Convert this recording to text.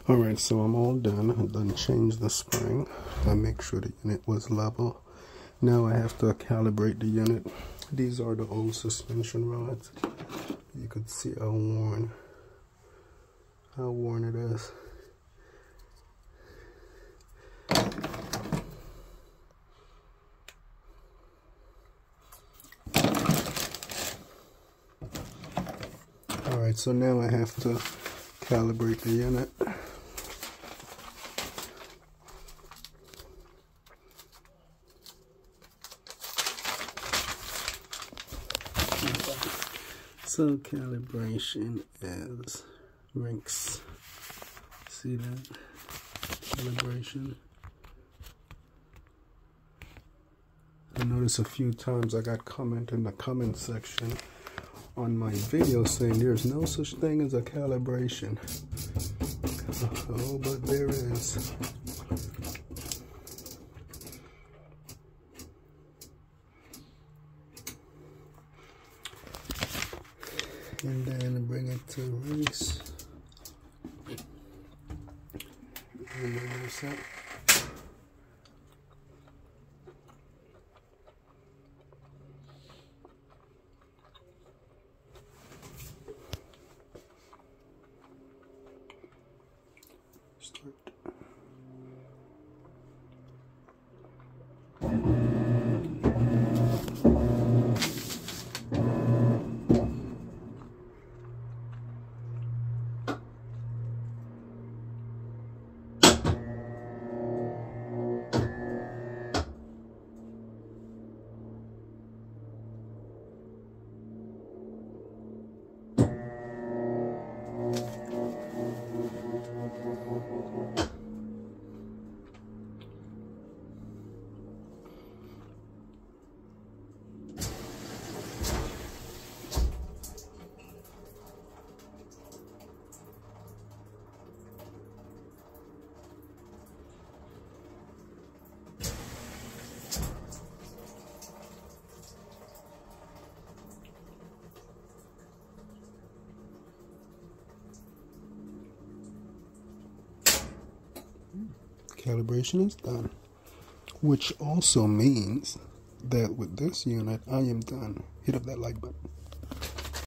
Alright, so I'm all done. I done changed the spring. I make sure the unit was level. Now I have to calibrate the unit. These are the old suspension rods. You could see how worn it is. Alright, so now I have to calibrate the unit. So calibration is rinks. See that? Calibration. I noticed a few times I got comment in the comment section on my video saying there's no such thing as a calibration. Oh, but there is. And then bring it to rinse. And then that's it. Start. Calibration is done, which also means that with this unit I am done. Hit up that like button.